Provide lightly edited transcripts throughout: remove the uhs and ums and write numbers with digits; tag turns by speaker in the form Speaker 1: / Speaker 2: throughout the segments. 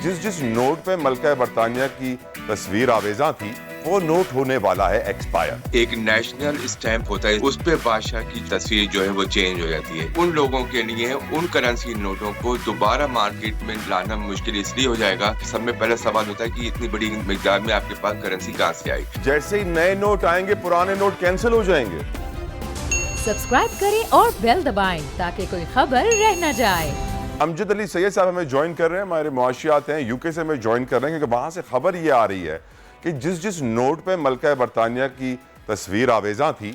Speaker 1: जिस नोट पे मलका बरतानिया की तस्वीर आवेजा थी वो नोट होने वाला है एक्सपायर।
Speaker 2: एक नेशनल स्टैंप होता है, उस पे बादशाह की तस्वीर जो है वो चेंज हो जाती है। उन लोगों के लिए उन करेंसी नोटों को दोबारा मार्केट में लाना मुश्किल इसलिए हो जाएगा। सब में पहला सवाल होता है कि इतनी बड़ी मिकदार में आपके पास करेंसी कहाँ से आई।
Speaker 1: जैसे ही नए नोट आएंगे पुराने नोट कैंसिल हो जाएंगे।
Speaker 3: सब्सक्राइब करें और बेल दबाएं ताकि कोई खबर रह न जाए।
Speaker 1: अमजद अली सैयद साहब हमें ज्वाइन कर रहे हैं, हमारे मुआशियात हैं यूके से हमें ज्वाइन कर रहे हैं, क्योंकि वहाँ से खबर ये आ रही है कि जिस नोट पे मलका बरतानिया की तस्वीर आवेजा थी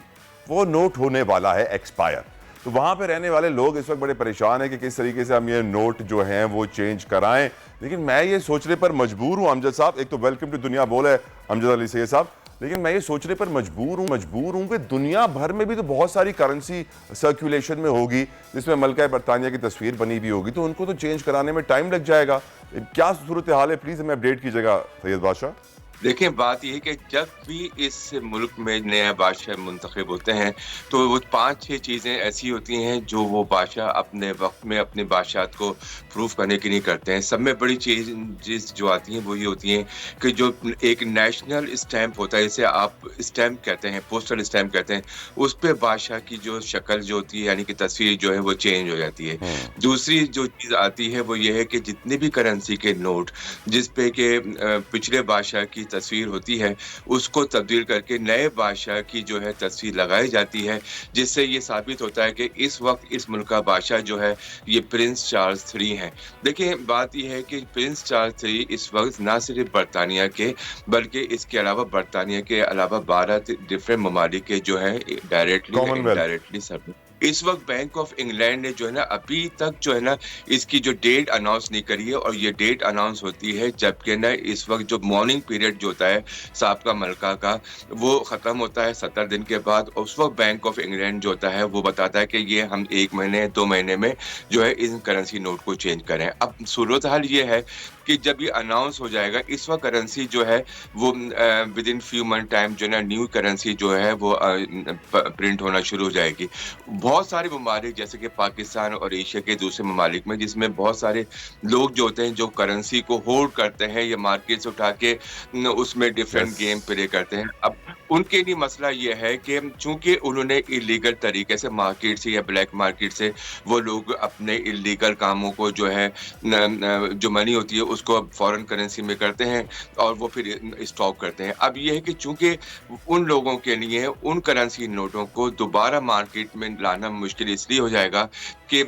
Speaker 1: वो नोट होने वाला है एक्सपायर। तो वहाँ पे रहने वाले लोग इस वक्त बड़े परेशान हैं कि किस तरीके से हम ये नोट जो हैं वो चेंज कराएं। लेकिन मैं ये सोचने पर मजबूर हूँ अमजद साहब, एक तो वेलकम टू दुनिया बोल है अमजद अली सैयद साहब, लेकिन मैं ये सोचने पर मजबूर हूँ कि दुनिया भर में भी तो बहुत सारी करेंसी सर्कुलेशन में होगी जिसमें मलका बरतानिया की तस्वीर बनी भी होगी, तो उनको तो चेंज कराने में टाइम लग जाएगा। क्या सूरत हाल है, प्लीज हमें अपडेट कीजिएगा सैयद बादशाह।
Speaker 2: देखिए, बात यह है कि जब भी इस मुल्क में नया बादशाह मुंतखब होते हैं तो वो 5-6 चीज़ें ऐसी होती हैं जो वो बादशाह अपने वक्त में अपने बादशाहत को प्रूफ करने की नहीं करते हैं। सब में बड़ी चीज़ जो आती हैं वो ये होती हैं कि जो एक नेशनल स्टैंप होता है, इसे आप स्टैंप कहते हैं, पोस्टल स्टैंप कहते हैं, उस पर बादशाह की जो शक्ल जो होती है यानी कि तस्वीर जो है वो चेंज हो जाती है। दूसरी जो चीज़ आती है वो ये है कि जितने भी करेंसी के नोट जिस पे के पिछले बादशाह की तस्वीर होती है उसको तब्दील करके नए बादशाह की जो है तस्वीर लगाई जाती है, जिससे ये साबित होता है कि इस वक्त इस मुल्क का बादशाह जो है ये प्रिंस चार्ल्स 3 है। देखिए, बात यह है कि प्रिंस चार्ल्स 3 इस वक्त ना सिर्फ बरतानिया के बल्कि इसके अलावा बरतानिया के अलावा 12 डिफरेंट ममालिक के जो है डायरेक्टली इनडायरेक्टली सब इस वक्त बैंक ऑफ इंग्लैंड ने जो है ना अभी तक जो है ना इसकी जो डेट अनाउंस नहीं करी है, और ये डेट अनाउंस होती है जबकि ना इस वक्त जो मॉर्निंग पीरियड जो होता है साबका मलका का वो ख़त्म होता है 70 दिन के बाद। उस वक्त बैंक ऑफ इंग्लैंड जो होता है वो बताता है कि ये हम 1 महीने 2 महीने में जो है इन करेंसी नोट को चेंज करें। अब सूरत हाल ये है कि जब ये अनाउंस हो जाएगा इस वक्त करेंसी जो है वो with in few month time जो है ना न्यू करेंसी जो है वो प्रिंट होना शुरू हो जाएगी। बहुत सारे ममालिक जैसे कि पाकिस्तान और एशिया के दूसरे ममालिक में जिसमें बहुत सारे लोग जो होते हैं जो करेंसी को होल्ड करते हैं या मार्केट से उठा के उसमें डिफरेंट गेम प्ले करते हैं। अब उनके लिए मसला ये है कि चूंकि उन्होंने इलीगल तरीके से मार्केट से या ब्लैक मार्केट से वो लोग अपने इलीगल कामों को जो है जो मनी होती है उसको फॉरेन करेंसी में करते हैं और वो फिर स्टॉक करते हैं। अब ये है कि चूंकि उन लोगों के लिए उन करेंसी नोटों को दोबारा मार्केट में लाना मुश्किल इसलिए हो जाएगा कि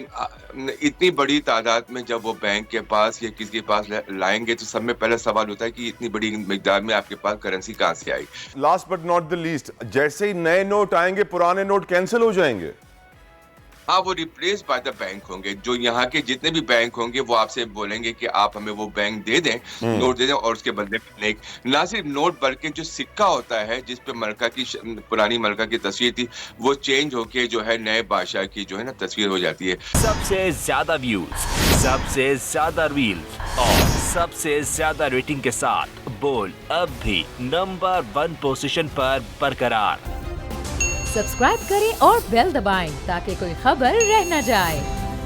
Speaker 2: इतनी बड़ी तादाद में जब वो बैंक के पास या किसी के पास लाएंगे तो सब में पहला सवाल होता है कि इतनी बड़ी मिकदार में आपके पास करेंसी कहाँ से आई।
Speaker 1: Last but not the least, जैसे ही नए नोट आएंगे पुराने नोट कैंसिल हो जाएंगे।
Speaker 2: हाँ, वो रिप्लेस बाय द बैंक होंगे। जो यहाँ के जितने भी बैंक होंगे वो आपसे बोलेंगे कि आप हमें वो बैंक दे दें, नोट दे दें, और उसके बदले में ना सिर्फ नोट बल्कि जो सिक्का होता है जिस पे मलका की पुरानी मलका की तस्वीर थी वो चेंज होके जो है नए बादशाह की जो है ना तस्वीर हो जाती है।
Speaker 4: सबसे ज्यादा व्यूज, सबसे ज्यादा रील्स और सबसे ज्यादा रेटिंग के साथ बोल्ड अब भी नंबर 1 पोजीशन पर बरकरार।
Speaker 3: सब्सक्राइब करें और बेल दबाएं ताकि कोई खबर रह न जाए।